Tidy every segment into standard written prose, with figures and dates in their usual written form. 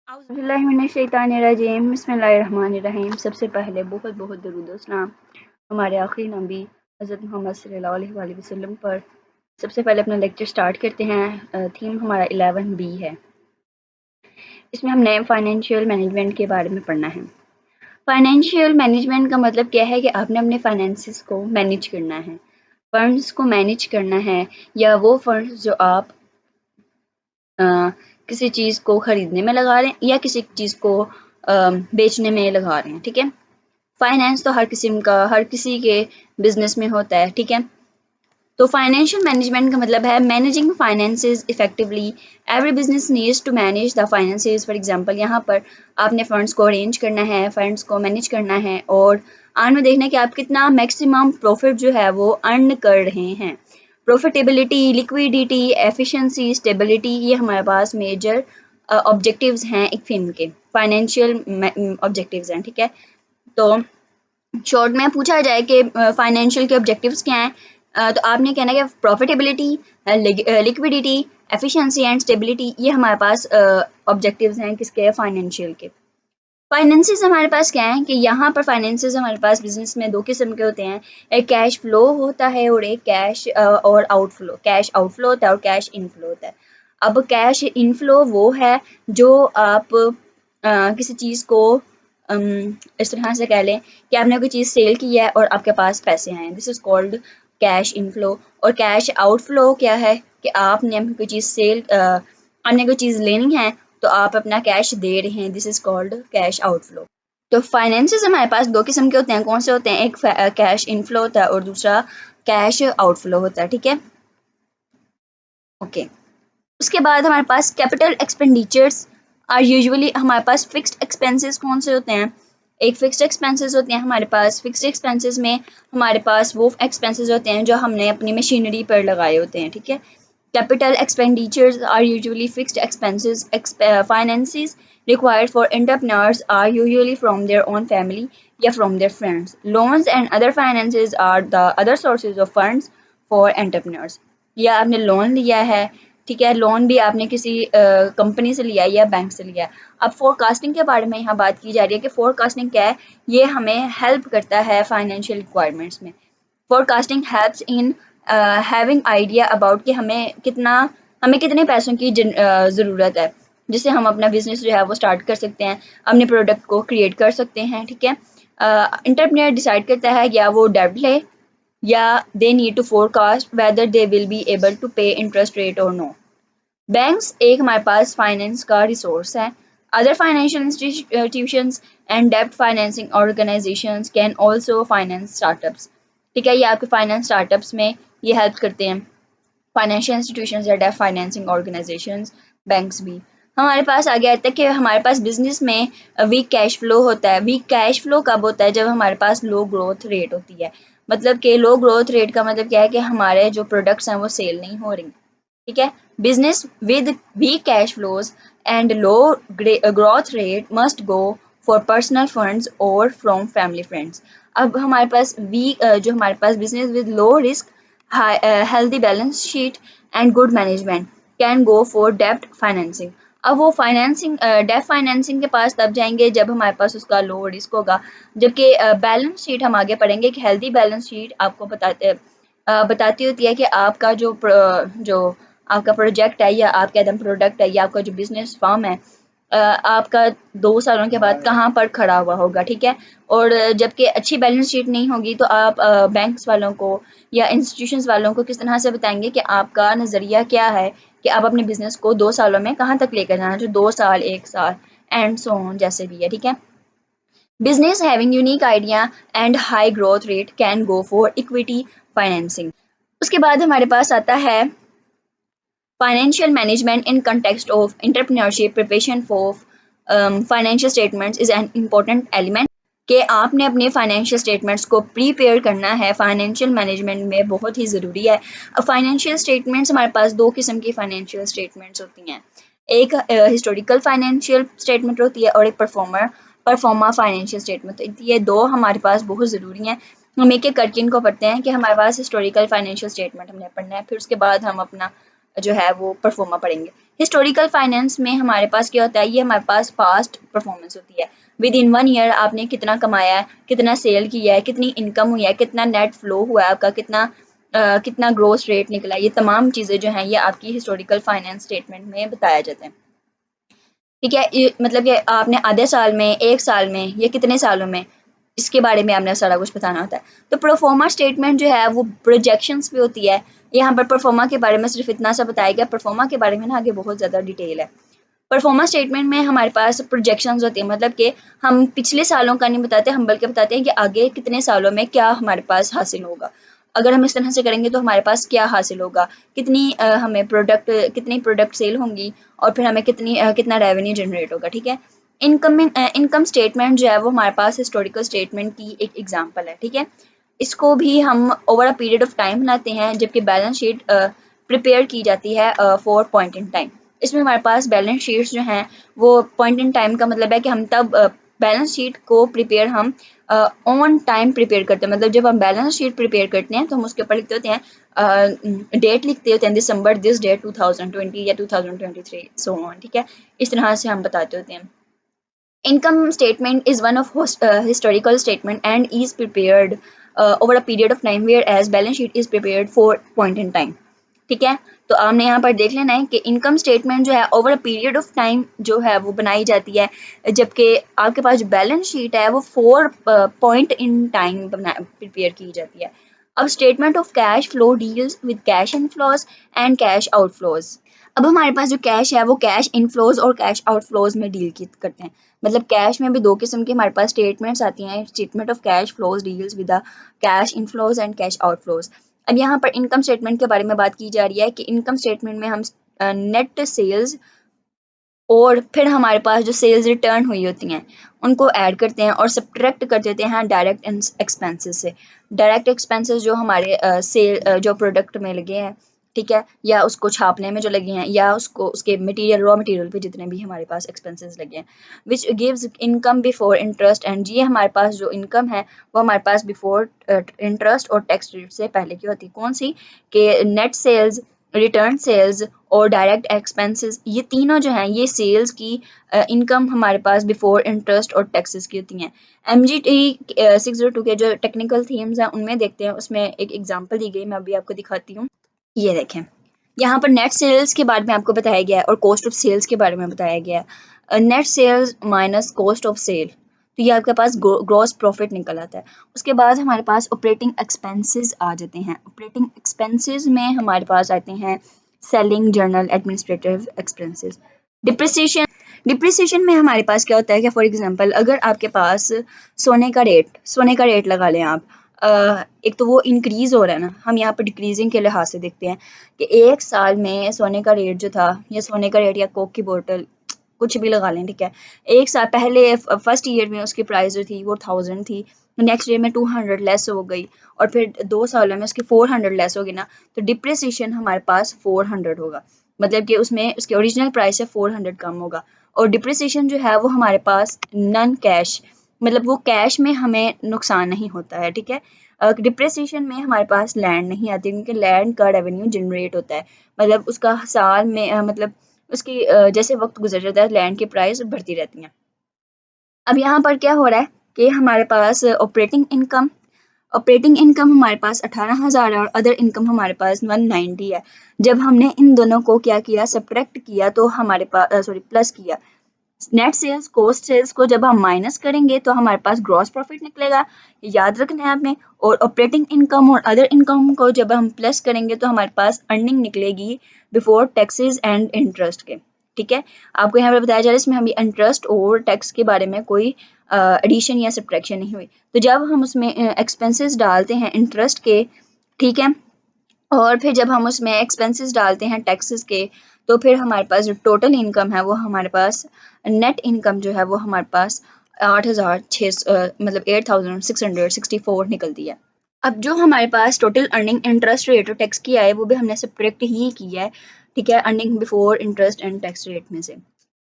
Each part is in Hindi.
औज़ुबिल्लाहिमिनश्शैतानिर्रजीम बिस्मिल्लाहिर्रहमानिर्रहीम। सबसे पहले बहुत बहुत दरूद व सलाम हमारे आखिरी नबी हज़रत मोहम्मद सल्लल्लाहु अलैहि वसल्लम पर। सबसे पहले अपना लेक्चर स्टार्ट करते हैं। थीम हमारा 11B है। इसमें हमने फाइनेंशियल मैनेजमेंट के बारे में पढ़ना है। फाइनेंशियल मैनेजमेंट का मतलब क्या है कि आपने अपने फाइनेंसिस को मैनेज करना है, फंड्स को मैनेज करना है, या वो फंड्स जो आप किसी चीज़ को ख़रीदने में लगा रहे हैं या किसी चीज़ को बेचने में लगा रहे हैं। ठीक है, फाइनेंस तो हर किस्म का हर किसी के बिजनेस में होता है। ठीक है, तो फाइनेंशियल मैनेजमेंट का मतलब है managing finances effectively. Every business needs to manage the finances. For example, यहाँ पर आपने फंड्स को अरेंज करना है, फंड्स को मैनेज करना है और आन में देखना है कि आप कितना मैक्सिमम प्रॉफिट जो है वो अर्न कर रहे हैं। प्रॉफिटेबिलिटी, लिक्विडिटी, एफिशिएंसी, स्टेबिलिटी, ये हमारे पास मेजर ऑब्जेक्टिव्स हैं एक फिल्म के, फाइनेंशियल ऑब्जेक्टिव्स हैं। ठीक है, तो शॉर्ट में पूछा जाए कि फाइनेंशियल के ऑब्जेक्टिव्स क्या हैं, तो आपने कहना है कि profitability, liquidity, efficiency and stability, ये हमारे पास ऑब्जेक्टिव्स हैं किसके, फाइनेंशियल के। फाइनेंसेस हमारे पास क्या है कि यहाँ पर फाइनेंसेस हमारे पास बिजनेस में दो किस्म के होते हैं। एक कैश फ्लो होता है और एक कैश और आउटफ्लो। कैश आउटफ्लो होता है और कैश इनफ्लो होता है। अब कैश इनफ्लो वो है जो आप किसी चीज़ को इस तरह से कह लें कि आपने कोई चीज़ सेल की है और आपके पास पैसे आए हैं, this is called cash inflow. और कैश आउटफ्लो क्या है कि आपने कोई चीज़ आपने कोई चीज़ लेनी है तो आप अपना कैश दे रहे हैं, this is called cash outflow. तो फाइनेंसेस हमारे पास दो किस्म के होते हैं। कौन से होते हैं? एक कैश इनफ्लो होता है और दूसरा कैश आउटफ्लो होता है। ठीक है, ओके। उसके बाद हमारे पास कैपिटल एक्सपेंडिचर्स आर यूजुअली, हमारे पास फिक्स्ड एक्सपेंसेस कौन से होते हैं? एक फिक्स्ड एक्सपेंसेस होते हैं हमारे पास। फिक्स्ड एक्सपेंसेस में हमारे पास वो एक्सपेंसेस होते हैं जो हमने अपनी मशीनरी पर लगाए होते हैं। ठीक है, capital expenditures are usually fixed expenses. Finances required for entrepreneurs are usually from their own family या from their friends. Loans and other finances are the other sources of funds for entrepreneurs. या आपने लोन लिया है, ठीक है, लोन भी आपने किसी कंपनी से लिया या बैंक से लिया। अब फोरकास्टिंग के बारे में यहाँ बात की जा रही है कि फोरकास्टिंग क्या है। ये हमें हेल्प करता है फाइनेंशियल रिक्वायरमेंट्स में। Forecasting helps in having idea about कि हमें कितने पैसों की ज़रूरत है, जिससे हम अपना बिजनेस जो है वो स्टार्ट कर सकते हैं, अपने प्रोडक्ट को क्रिएट कर सकते हैं। ठीक है, एंटरप्रेन्योर डिसाइड करता है या वो डेब्ट ले या दे need to forecast whether they will be able to pay interest rate और नो। बैंक्स एक हमारे पास फाइनेंस का रिसोर्स है। अदर फाइनेंशियल इंस्टीट्यूशंस एंड डेब्ट financing organisations can also finance startups. ठीक है, ये आपके फाइनेंस स्टार्टअप्स में ये हेल्प करते हैं, फाइनेंशियल इंस्टीट्यूशंस या डेब्ट फाइनेंसिंग ऑर्गेनाइजेशंस, बैंक्स भी। हमारे पास आगे आता है कि हमारे पास बिजनेस में वीक कैश फ्लो होता है। वीक कैश फ्लो कब होता है? जब हमारे पास लो ग्रोथ रेट होती है। मतलब कि लो ग्रोथ रेट का मतलब क्या है कि हमारे जो प्रोडक्ट्स हैं वो सेल नहीं हो रही। ठीक है, business with weak cash flows and low growth rate must go for personal funds और फ्रॉम फैमिली फ्रेंड्स। अब हमारे पास जो हमारे पास business with low risk, healthy balance sheet and good management can go for debt financing। अब वो डेट फाइनेंसिंग के पास तब जाएंगे जब हमारे पास उसका लो रिस्क होगा। जबकि बैलेंस शीट हम आगे पढ़ेंगे कि हेल्दी बैलेंस शीट आपको बताती होती है कि आपका जो आपका प्रोजेक्ट है या आपका एकदम प्रोडक्ट है या आपका जो बिजनेस फर्म है, आपका 2 सालों के बाद कहाँ पर खड़ा हुआ होगा। ठीक है, और जबकि अच्छी बैलेंस शीट नहीं होगी तो आप बैंक्स वालों को या इंस्टीट्यूशंस वालों को किस तरह से बताएंगे कि आपका नज़रिया क्या है कि आप अपने बिजनेस को 2 सालों में कहाँ तक लेकर जाना, जो 2 साल, 1 साल एंड सो ऑन जैसे भी है। ठीक है, business having unique idea and high growth rate can go for equity financing. उसके बाद हमारे पास आता है financial management in context of entrepreneurship. Preparation for financial statements is an important element कि आपने अपने फाइनेंशियल स्टेटमेंट्स को प्रीपेयर करना है, फाइनेंशियल मैनेजमेंट में बहुत ही ज़रूरी है। अब फाइनेंशियल स्टेटमेंट्स हमारे पास दो किस्म की फाइनेंशियल स्टेटमेंट्स होती हैं। एक हिस्टोरिकल फाइनेंशियल स्टेटमेंट होती है और एक परफॉर्मा फाइनेंशियल स्टेटमेंट। तो ये दो हमारे पास बहुत ज़रूरी हैं। हम एक एक करके इनको पढ़ते हैं कि हमारे पास हिस्टोरिकल फाइनेंशियल स्टेटमेंट हमने पढ़ना है, फिर उसके बाद हम अपना जो है वो परफॉर्मा पढ़ेंगे। हिस्टोरिकल फाइनेंस में हमारे पास क्या होता है, ये हमारे पास पास्ट परफॉर्मेंस होती है। विद इन 1 ईयर आपने कितना कमाया है, कितना सेल किया है, कितनी इनकम हुई है, कितना नेट फ्लो हुआ है आपका, कितना ग्रोथ रेट निकला, ये तमाम चीज़ें जो हैं ये आपकी हिस्टोरिकल फाइनेंस स्टेटमेंट में बताया जाता है। ठीक है, मतलब कि आपने आधे साल में, 1 साल में या कितने सालों में, इसके बारे में आपने सारा कुछ बताना होता है। तो प्रोफोमा स्टेटमेंट जो है वो प्रोजेक्शंस पे होती है। यहाँ पर प्रोफोमा के बारे में सिर्फ इतना सा बताया गया, प्रोफोमा के बारे में ना आगे बहुत ज़्यादा डिटेल है। परफॉर्मेंस स्टेटमेंट में हमारे पास प्रोजेक्शंस होती है, मतलब कि हम पिछले सालों का नहीं बताते, हम बल्कि बताते हैं कि आगे कितने सालों में क्या हमारे पास हासिल होगा। अगर हम इस तरह से करेंगे तो हमारे पास क्या हासिल होगा, हमें कितनी प्रोडक्ट सेल होंगी और फिर हमें कितना रेवेन्यू जनरेट होगा। ठीक है, इनकम स्टेटमेंट जो है वो हमारे पास हिस्टोरिकल स्टेटमेंट की एक एग्जांपल है। ठीक है, इसको भी हम over a period of time बनाते हैं, जबकि बैलेंस शीट प्रिपेयर की जाती है फॉर पॉइंट इन टाइम। इसमें हमारे पास बैलेंस शीट्स जो हैं वो पॉइंट इन टाइम का मतलब है कि हम तब बैलेंस शीट को प्रिपेयर हम ऑन टाइम प्रिपेयर करते हैं। मतलब जब हम बैलेंस शीट प्रिपेयर करते हैं तो हम उसके ऊपर लिखते होते हैं, डेट लिखते होते हैं, दिसंबर दिस डेट 2020 या 2023 सो ऑन। ठीक है, इस तरह से हम बताते होते हैं। Income statement is one of historical statement and is prepared over a period of time, whereas balance sheet is prepared for point in time. ठीक है, तो आपने यहाँ पर देख लेना है कि इनकम स्टेटमेंट जो है over a period of time जो है वो बनाई जाती है, जबकि आपके पास जो बैलेंस शीट है वो 4 पॉइंट इन टाइम प्रिपेयर की जाती है। अब statement of cash flow deals with cash inflows and cash outflows. अब हमारे पास जो कैश है वो कैश इनफ्लोज और कैश आउटफ्लोज में करते हैं। मतलब कैश में भी दो किस्म की हमारे पास स्टेटमेंट्स आती हैं, statement of cash flows deals with the cash inflows and cash outflows. अब यहाँ पर इनकम स्टेटमेंट के बारे में बात की जा रही है कि इनकम स्टेटमेंट में हम नेट सेल्स और फिर हमारे पास जो सेल्स रिटर्न हुई होती हैं उनको ऐड करते हैं और सब्ट्रैक्ट कर देते हैं डायरेक्ट एक्सपेंसेस से। डायरेक्ट एक्सपेंसेस जो हमारे जो प्रोडक्ट में लगे हैं, ठीक है, या उसको छापने में जो लगे हैं, या उसके मटेरियल रॉ मटेरियल पे जितने भी हमारे पास एक्सपेंसेस लगे हैं, which gives income before interest and. ये हमारे पास जो इनकम है वो हमारे पास बिफोर इंटरेस्ट और टैक्स रेट से पहले की होती है। कौन सी? कि नेट सेल्स, रिटर्न सेल्स और डायरेक्ट एक्सपेंसेस, ये तीनों जो हैं ये सेल्स की इनकम हमारे पास बिफोर इंटरेस्ट और टैक्सेस की होती हैं। MGT 602 के जो टेक्निकल थीम्स हैं उनमें देखते हैं, उसमें एक एग्जांपल दी गई, मैं अभी आपको दिखाती हूँ। ये देखें, यहाँ पर नेट सेल्स के बारे में आपको बताया गया है और कॉस्ट ऑफ सेल्स के बारे में बताया गया है। Net sales minus cost of sale, तो ये आपके पास ग्रॉस प्रॉफिट निकल आता है। उसके बाद हमारे पास ऑपरेटिंग एक्सपेंसेस आ जाते हैं। ऑपरेटिंग एक्सपेंसेस में हमारे पास आते हैं selling, general, administrative expenses. Depreciation में हमारे पास क्या होता है कि फॉर एग्जांपल अगर आपके पास सोने का रेट लगा लें आप, एक तो वो इंक्रीज हो रहा है ना, हम यहाँ पर डिक्रीजिंग के लिहाज से देखते हैं कि 1 साल में सोने का रेट जो था, या सोने का रेट या कोक की बोतल कुछ भी लगा लें, ठीक है, 1 साल पहले फर्स्ट ईयर में उसकी प्राइस जो थी वो 1000 थी, नेक्स्ट ईयर में 200 लेस हो गई और फिर 2 सालों में उसकी 400 लेस होगी ना, तो डिप्रिसिएशन हमारे पास 400 होगा। मतलब कि उसमें उसके ओरिजिनल प्राइस से 400 कम होगा। और डिप्रिसिएशन जो है वो हमारे पास नन कैश, मतलब वो कैश में हमें नुकसान नहीं होता है। ठीक है, डिप्रिसिएशन में हमारे पास लैंड नहीं आती, क्योंकि लैंड का रेवेन्यू जनरेट होता है, मतलब उसका साल में मतलब उसकी जैसे वक्त गुजर जाता है लैंड की प्राइस बढ़ती रहती हैं। अब यहाँ पर क्या हो रहा है कि हमारे पास ऑपरेटिंग इनकम हमारे पास 18,000 है और अदर इनकम हमारे पास 190 है। जब हमने इन दोनों को क्या किया, सब्ट्रैक्ट किया, तो हमारे पास प्लस किया। नेट सेल्स कॉस्ट सेल्स को जब हम माइनस करेंगे तो हमारे पास ग्रॉस प्रॉफिट निकलेगा, याद रखना है आपने। और ऑपरेटिंग इनकम और अदर इनकम को जब हम प्लस करेंगे तो हमारे पास अर्निंग निकलेगी बिफोर टैक्सेस एंड इंटरेस्ट के। ठीक है, आपको यहाँ पर बताया जा रहा है इसमें हम इंटरेस्ट और टैक्स के बारे में कोई एडिशन या सब्ट्रैक्शन नहीं हुई। तो जब हम उसमें एक्सपेंसेस डालते हैं इंटरेस्ट के, ठीक है, और फिर जब हम उसमें एक्सपेंसेस डालते हैं टैक्सेस के, तो फिर हमारे पास जो टोटल इनकम है वो हमारे पास नेट इनकम जो है वो हमारे पास 8,600 मतलब 8,664 निकलती है। अब जो हमारे पास टोटल अर्निंग इंटरेस्ट रेट और टैक्स की आए वो भी हमने सब्ट्रैक्ट ही की है। ठीक है, earning before interest and tax rate में से।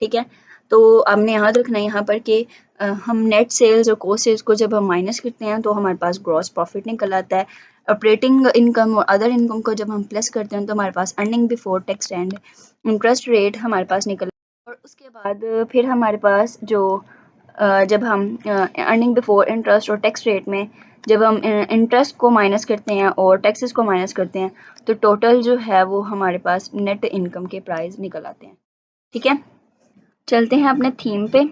ठीक है, तो आपने याद रखना है यहाँ पर कि हम नेट सेल्स और कॉस्ट सेल्स को जब हम माइनस करते हैं तो हमारे पास ग्रॉस प्रॉफिट निकल आता है। ऑपरेटिंग इनकम और अदर इनकम को जब हम प्लस करते हैं तो हमारे पास earning before tax and interest rate हमारे पास निकल, और उसके बाद फिर हमारे पास जो जब हम अर्निंग बिफोर इंटरेस्ट और टैक्स रेट में जब हम इंटरेस्ट को माइनस करते हैं और टैक्सेस को माइनस करते हैं तो टोटल जो है वो हमारे पास नेट इनकम के प्राइस निकल आते हैं। ठीक है, चलते हैं अपने थीम पे।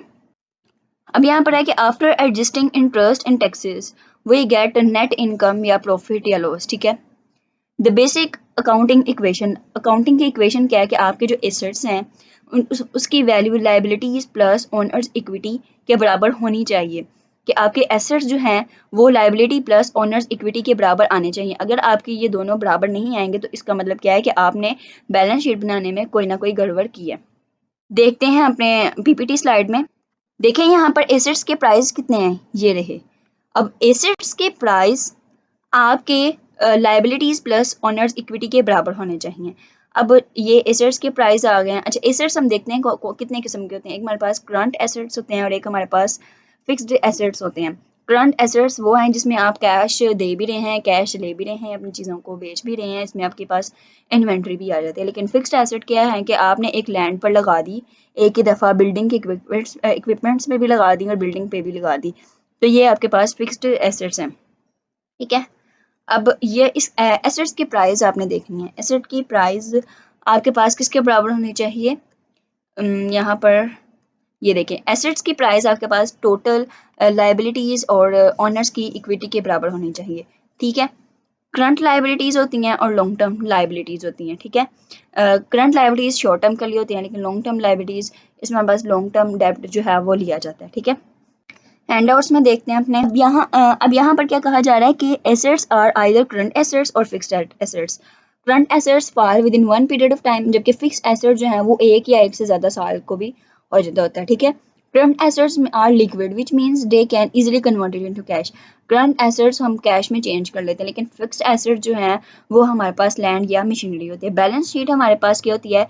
अब यहाँ पर है कि after adjusting interest and taxes we get net income या प्रॉफिट या लॉस। ठीक है, the basic accounting equation, accounting की इक्वेशन क्या है कि आपके जो एसेट्स हैं उसकी value liabilities plus owners equity के बराबर होनी चाहिए, कि आपके एसेट्स जो हैं वो लाइबिलिटी प्लस ओनर्स इक्विटी के बराबर आने चाहिए। अगर आपके ये दोनों बराबर नहीं आएंगे तो इसका मतलब क्या है कि आपने बैलेंस शीट बनाने में कोई ना कोई गड़बड़ की है। देखते हैं अपने पीपीटी स्लाइड में, देखें यहाँ पर एसेट्स के प्राइस कितने हैं, ये रहे। अब एसेट्स के प्राइस आपके लाइबिलिटीज प्लस ओनर्स इक्विटी के बराबर होने चाहिए। अब ये एसेट्स के प्राइस आ गए हैं। अच्छा, एसेट्स हम देखते हैं कितने किस्म के होते हैं। एक हमारे पास करंट एसेट्स होते हैं और एक हमारे पास फिक्स्ड एसेट्स होते हैं। करंट एसेट्स वो हैं जिसमें आप कैश दे भी रहे हैं, कैश ले भी रहे हैं, अपनी चीज़ों को बेच भी रहे हैं, इसमें आपके पास इन्वेंट्री भी आ जाती है। लेकिन फिक्स्ड एसेट क्या है कि आपने एक लैंड पर लगा दी, एक ही दफ़ा बिल्डिंग के इक्विपमेंट्स में भी लगा दी और बिल्डिंग पे भी लगा दी, तो ये आपके पास फिक्स्ड एसेट्स हैं। ठीक है, अब ये इस एसेट्स की प्राइस आपने देखनी है। एसेट की प्राइस आपके पास किसके बराबर होनी चाहिए, यहाँ पर ये देखें, एसेट्स की प्राइस आपके पास टोटल लाइबिलिटीज़ और ऑनर्स की इक्विटी के बराबर होनी चाहिए। ठीक है, करंट लाइबिलिटीज़ होती हैं और लॉन्ग टर्म लाइबिलिटीज़ होती हैं। ठीक है, करंट लाइबिलिटीज़ शॉर्ट टर्म के लिए होती हैं, लेकिन लॉन्ग टर्म लाइबिलिटीज़ इसमें हमारे पास लॉन्ग टर्म डेब्ट जो है वो लिया जाता है। ठीक है, हैंडआउट्स में देखते हैं अपने। अब यहाँ पर क्या कहा जा रहा है कि assets are either current assets और fixed assets. Current assets for within one period of time, जबकि फिक्स्ड एसेट्स जो हैं वो एक या एक से ज़्यादा साल को भी हो जाता होता है। ठीक है, current assets are liquid which means they can easily converted into cash. Current assets हम कैश में चेंज कर लेते हैं, लेकिन फिक्स्ड एसेट्स जो हैं वो हमारे पास लैंड या मशीनरी होती है। बैलेंस शीट हमारे पास क्या होती है,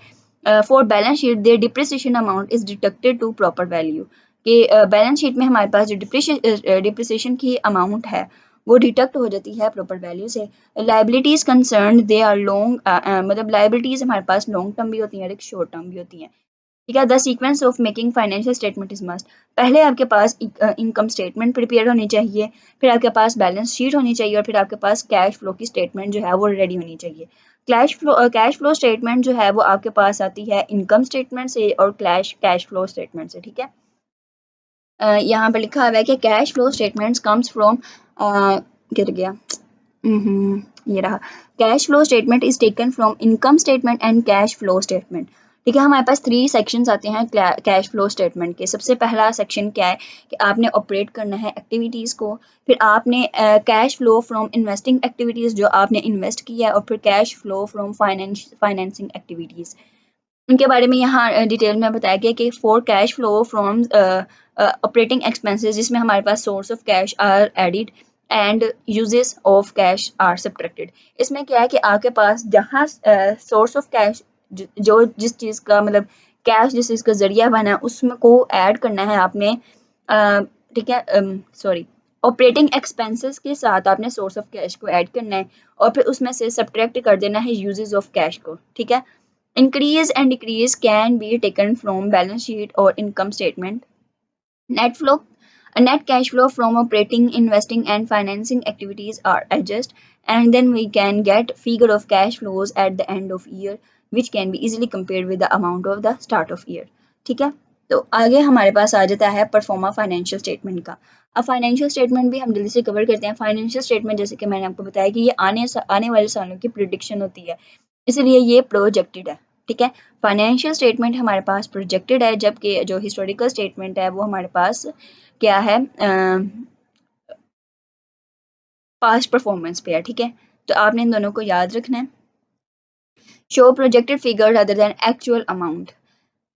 for balance sheet there depreciation amount is deducted to proper value, कि बैलेंस शीट में हमारे पास जो डिप्रिसिएशन की अमाउंट है वो डिडक्ट हो जाती है प्रॉपर वैल्यू से। Liabilities concern they are long, मतलब लाइबिलिटीज़ हमारे पास लॉन्ग टर्म भी होती हैं और एक शॉर्ट टर्म भी होती हैं। ठीक है, the sequence of making financial statement is must. पहले आपके पास इनकम स्टेटमेंट प्रिपेयर होनी चाहिए, फिर आपके पास बैलेंस शीट होनी चाहिए और फिर आपके पास कैश फ्लो की स्टेटमेंट जो है वो रेडी होनी चाहिए। कैश फ्लो स्टेटमेंट जो है वो आपके पास आती है इनकम स्टेटमेंट से और कैश फ्लो स्टेटमेंट से। ठीक है, यहाँ पर लिखा हुआ है कि cash flow statements comes from, गिर गया, ये रहा, cash flow statement is taken from income statement and cash flow statement. ठीक है, हमारे पास 3 सेक्शंस आते हैं कैश फ्लो स्टेटमेंट के। सबसे पहला सेक्शन क्या है कि आपने ऑपरेट करना है एक्टिविटीज़ को, फिर आपने cash flow from investing activities जो आपने इन्वेस्ट किया है, और फिर cash flow from financing activities. उनके बारे में यहाँ डिटेल में बताया गया कि for cash flow from operating expenses, जिसमें हमारे पास source of cash are added and uses of cash are subtracted. इसमें क्या है कि आपके पास जहाँ सोर्स ऑफ कैश जो जिस चीज़ का मतलब कैश जिस चीज़ का जरिया बना उसमें को ऐड करना है आपने। ठीक है, सॉरी, ऑपरेटिंग एक्सपेंसेस के साथ आपने सोर्स ऑफ कैश को ऐड करना है और फिर उसमें से सब्ट्रैक्ट कर देना है यूजेस ऑफ कैश को। ठीक है, increase and decrease can be taken from balance sheet or income statement. Net flow, net cash flow from operating, investing and financing activities are adjusted, and then we can get figure of cash flows at the end of year which can be easily compared with the amount of the start of year. ठीक है, तो आगे हमारे पास आ जाता है परफॉर्मा फाइनेंशियल स्टेटमेंट का। अब फाइनेंशियल स्टेटमेंट भी हम जल्दी से कवर करते हैं। फाइनेंशियल स्टेटमेंट जैसे कि मैंने आपको बताया कि ये आने वाले सालों की प्रिडिक्शन होती है, इसलिए ये प्रोजेक्टेड है। ठीक है, फाइनेंशियल स्टेटमेंट हमारे पास प्रोजेक्टेड है, जबकि जो हिस्टोरिकल स्टेटमेंट है वो हमारे पास क्या है, पास्ट परफॉर्मेंस पे है। ठीक है, तो आपने इन दोनों को याद रखना है। Show projected figure other than actual amount,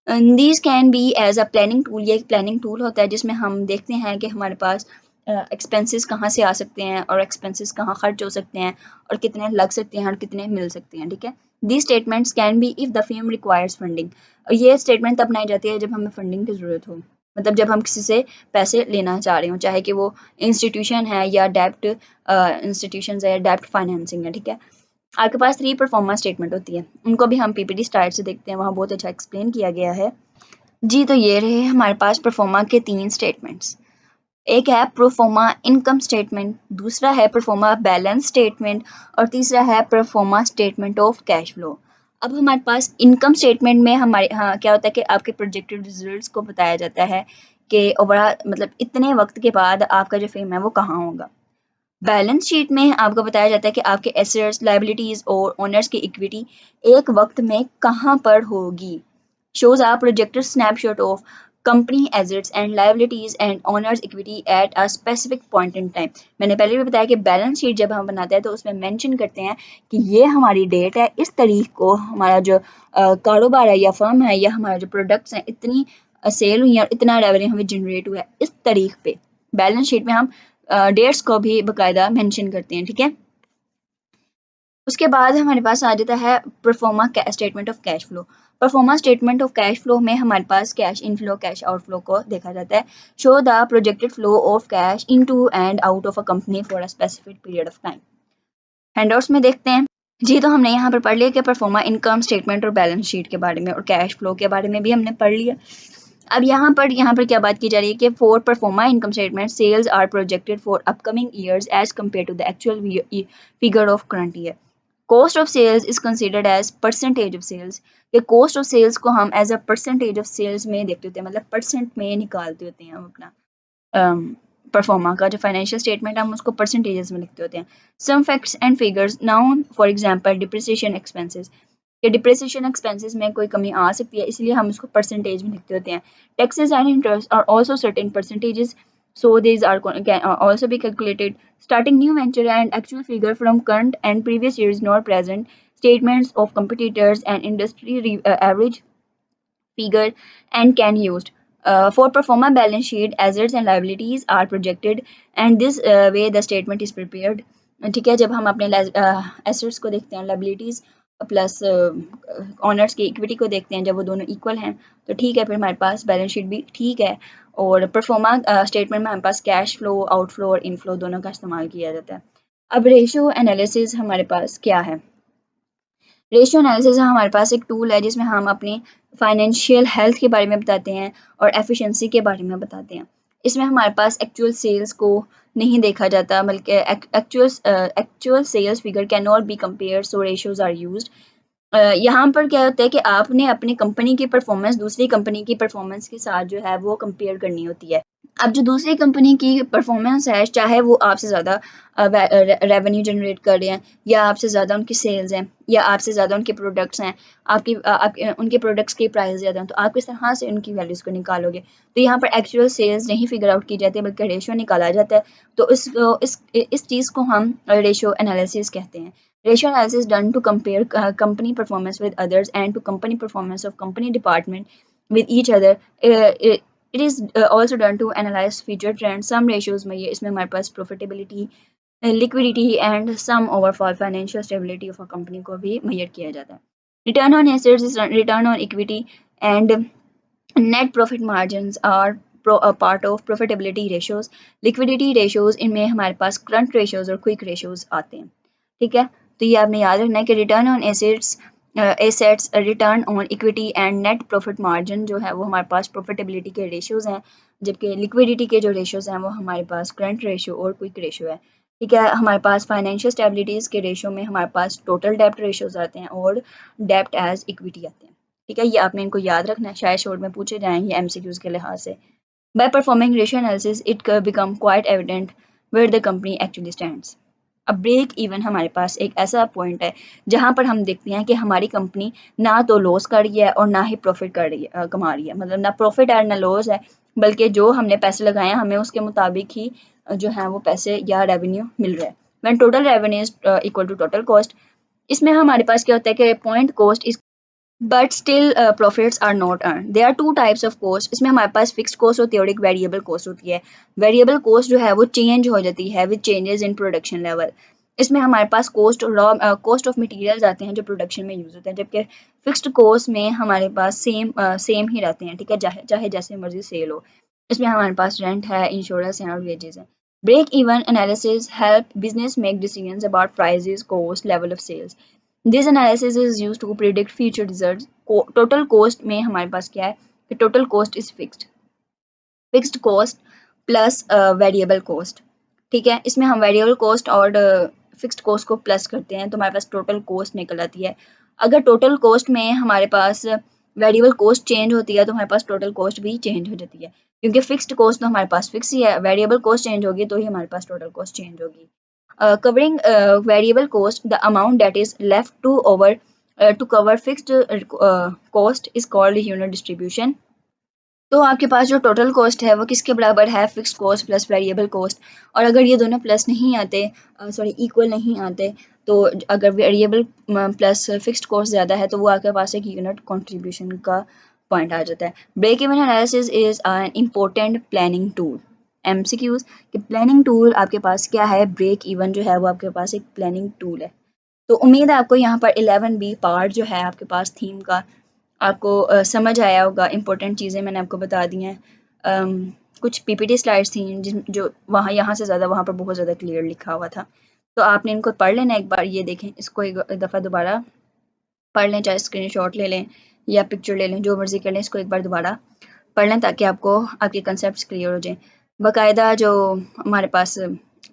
these can be as a planning tool. ये एक प्लानिंग टूल होता है जिसमें हम देखते हैं कि हमारे पास एक्सपेंसेस कहाँ से आ सकते हैं और एक्सपेंसेस कहाँ खर्च हो सकते हैं और कितने लग सकते हैं और कितने मिल सकते हैं। ठीक है, the statements can be if the firm requires funding. ये स्टेटमेंट तब बनाई जाती है जब हमें फंडिंग की ज़रूरत हो। मतलब जब हम किसी से पैसे लेना चाह रहे हो, चाहे कि वो इंस्टीट्यूशन है या डेब्ट इंस्टीट्यूशन है या डेब्ट फाइनेंसिंग है, ठीक है। आपके पास 3 परफॉर्मा स्टेटमेंट होती है, उनको भी हम पीपीटी स्टार्ट से देखते हैं, वहाँ बहुत अच्छा एक्सप्लेन किया गया है जी। तो ये रहे हमारे पास परफॉर्मा के 3 स्टेटमेंट्स। एक है प्रोफोमा इनकम स्टेटमेंट, दूसरा है प्रोफोमा बैलेंस स्टेटमेंट और तीसरा है proforma statement of cash flow. अब हमारे पास इनकम स्टेटमेंट में हमारे क्या होता है कि आपके प्रोजेक्टेड रिजल्ट्स को बताया जाता है कि ओवरऑल मतलब इतने वक्त के बाद आपका जो फेम है वो कहाँ होगा। बैलेंस शीट में आपको बताया जाता है कि आपके एसेट्स, लायबिलिटीज और ओनर्स की इक्विटी एक वक्त में कहाँ पर होगी। shows a projected snapshot of company assets and liabilities and owners equity at a specific point in time। मैंने पहले भी बताया कि बैलेंस शीट जब हम बनाते हैं तो उसमें मेंशन करते हैं कि ये हमारी डेट है, इस तारीख को हमारा जो कारोबार है या फर्म है या हमारे जो प्रोडक्ट्स हैं इतनी सेल हुई है और इतना रेवेन्यू हमें जनरेट हुआ है इस तारीख पे। बैलेंस शीट में हम डेट्स को भी बाकायदा मेंशन करते हैं, ठीक है। उसके बाद हमारे पास आ जाता है pro forma statement of cash flow. Pro forma statement of cash flow में हमारे पास कैश इनफ्लो कैश आउटफ्लो को देखा जाता है। Show the projected flow of cash into and out of a company for a specific period of time. Handouts में देखते हैं जी। तो हमने यहाँ पर पढ़ लिया कि परफॉर्मा इनकम स्टेटमेंट और बैलेंस शीट के बारे में और कैश फ्लो के बारे में भी हमने पढ़ लिया। अब यहाँ पर क्या बात की जा रही है कि for pro forma income statement sales are projected for upcoming years as compare to the actual figure of current year. Cost of sales is considered as percentage of sales. ये कॉस्ट ऑफ सेल्स को हम as a percentage of sales में देखते होते हैं, मतलब परसेंट में निकालते होते हैं हम अपना परफॉर्मा का जो फाइनेंशियल स्टेटमेंट हम उसको परसेंटेजेस में लिखते होते हैं। Some facts and figures known for example depreciation expenses. कि डिप्रिसिएशन एक्सपेंसेस में कोई कमी आ सकती है इसलिए हम उसको परसेंटेज में लिखते होते हैं। Taxes and interest are also certain percentages, so these are can also be calculated. Starting new venture and actual figure from current and previous years not present statements of competitors and industry average figure and can used. For performa balance sheet, assets and liabilities are projected and this way the statement is prepared। ठीक है, जब हम अपने एसेट्स को देखते हैं, लाइबिलिटीज प्लस ऑनर्स की इक्विटी को देखते हैं, जब वो दोनों इक्वल हैं तो ठीक है, फिर हमारे पास बैलेंस शीट भी ठीक है। और परफॉर्मा स्टेटमेंट में हमारे पास कैश फ्लो, आउटफ्लो और इनफ्लो दोनों का इस्तेमाल किया जाता है। अब रेशियो एनालिसिस हमारे पास क्या है। रेशियो एनालिसिस हमारे पास एक टूल है जिसमें हम अपनी फाइनेंशियल हेल्थ के बारे में बताते हैं और एफिशिएंसी के बारे में बताते हैं। इसमें हमारे पास एक्चुअल सेल्स को नहीं देखा जाता बल्कि actual sales figure can not be compared, so ratios are used. यहाँ पर क्या होता है कि आपने अपनी कंपनी की परफॉर्मेंस दूसरी कंपनी की परफॉर्मेंस के साथ जो है वो कंपेयर करनी होती है। अब जो दूसरी कंपनी की परफॉर्मेंस है, चाहे वो आपसे ज़्यादा रेवेन्यू जनरेट कर रहे हैं या आपसे ज़्यादा उनकी सेल्स हैं या आपसे ज़्यादा उनके प्रोडक्ट्स हैं, उनके प्रोडक्ट्स की प्राइस ज़्यादा हैं, तो आप किस तरह से उनकी वैल्यूज़ को निकालोगे। तो यहाँ पर एक्चुअल सेल्स नहीं फिगर आउट की जाती है बल्कि रेशियो निकाला जाता है। तो इस चीज़ को हम रेशियो एनालिसिस कहते हैं। Ratio analysis done to compare company performance with others and to company performance of company department with each other. It is also done to analyze future trends. Some ratios में ये इसमें हमारे पास profitability, liquidity and some overall financial stability of a company को भी measure किया जाता है। Return on assets is return on equity and net profit margins are a part of profitability ratios. Liquidity ratios इनमें हमारे पास current ratios और quick ratios आते हैं, ठीक है। तो ये आपने याद रखना है कि return on assets, return on equity and net profit margin जो है वो हमारे पास प्रॉफिटेबिलिटी के रेशियोज हैं, जबकि लिक्विडिटी के जो रेशियोज हैं वो हमारे पास करंट रेशियो और क्विक रेशियो है, ठीक है। हमारे पास फाइनेंशियल स्टेबिलिटीज़ के रेशियो में हमारे पास टोटल डेप्ट रेशियोज आते हैं और डेप्ट एज इक्विटी आते हैं, ठीक है। ये आपने इनको याद रखना है, शायद शोर्ट में पूछे जाएंगे एमसीक्यूज के लिहाज से। By performing ratio analysis it become quite evident where the company actually stands. अब ब्रेक इवन हमारे पास एक ऐसा पॉइंट है जहां पर हम देखते हैं कि हमारी कंपनी ना तो लॉस कर रही है और ना ही प्रॉफिट कर रही है, कमा रही है, मतलब ना प्रॉफिट है ना लॉस है, बल्कि जो हमने पैसे लगाए हैं हमें उसके मुताबिक ही जो है वो पैसे या रेवेन्यू मिल रहा है। When total revenue is equal to total cost, इसमें हमारे पास क्या होता है कि point cost is but still profits are not earn. There are two types of cost. इसमें हमारे पास फिक्स्ड कॉस्ट होती है और एक वेरिएबल कॉस्ट होती है। वेरिएबल कॉस्ट जो है वो चेंज हो जाती है with changes in production level. इसमें हमारे पास कॉस्ट ऑफ मटेरियल्स आते हैं जो प्रोडक्शन में यूज़ होते हैं, जबकि फिक्स्ड कॉस्ट में हमारे पास सेम ही रहते हैं, ठीक है, चाहे जैसे मर्जी सेल हो। इसमें हमारे पास रेंट है, इंश्योरेंस है और वेजेस हैं। Break even analysis help business make decisions about prices, cost, level of sales. This analysis is used to predict future results. Total cost में हमारे पास क्या है कि total cost is fixed cost plus variable cost, ठीक है। इसमें हम वेरिएबल कॉस्ट और फिक्स्ड कॉस्ट को प्लस करते हैं तो हमारे पास टोटल कॉस्ट निकल आती है। अगर टोटल कॉस्ट में हमारे पास वेरिएबल कॉस्ट चेंज होती है तो हमारे पास टोटल कॉस्ट भी चेंज हो जाती है, क्योंकि फिक्स्ड कॉस्ट तो हमारे पास फिक्स ही है, वेरिएबल कॉस्ट चेंज होगी तो ही हमारे पास टोटल कॉस्ट चेंज होगी। Covering variable cost, the amount that is left to cover fixed cost is called unit distribution. तो आपके पास जो टोटल कॉस्ट है वो किसके बराबर है, fixed cost plus variable cost. और अगर ये दोनों प्लस नहीं आते, सॉरी इक्वल नहीं आते, तो अगर वेरिएबल प्लस फिक्स्ड कॉस्ट ज़्यादा है तो वो आपके पास एक यूनिट कंट्रीब्यूशन का पॉइंट आ जाता है। Break even analysis is an important planning tool. MCQs कि प्लानिंग टूल आपके पास क्या है, ब्रेक इवन जो है वो आपके पास एक प्लानिंग टूल है। तो उम्मीद है आपको यहाँ पर 11B पार्ट जो है आपके पास थीम का आपको समझ आया होगा। इंपॉर्टेंट चीज़ें मैंने आपको बता दी हैं। कुछ पीपीटी स्लाइड्स थी जो वहाँ यहाँ से ज़्यादा वहाँ पर बहुत ज़्यादा क्लियर लिखा हुआ था, तो आपने इनको पढ़ लेना एक बार। ये देखें, इसको एक दफ़ा दोबारा पढ़ लें, चाहे स्क्रीनशॉट ले लें या पिक्चर ले लें, जो मर्ज़ी कर लें, इसको एक बार दोबारा पढ़ लें ताकि आपको आपके कंसेप्ट क्लियर हो जाएँ। बाकायदा जो हमारे पास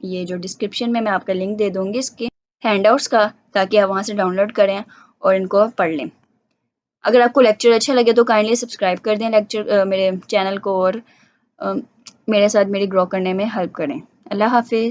ये जो डिस्क्रिप्शन में मैं आपका लिंक दे दूँगी इसके हैंडआउट्स का, ताकि आप वहाँ से डाउनलोड करें और इनको पढ़ लें। अगर आपको लेक्चर अच्छा लगे तो काइंडली सब्सक्राइब कर दें मेरे चैनल को, और मेरे साथ मेरी ग्रो करने में हेल्प करें। अल्लाह हाफिज़।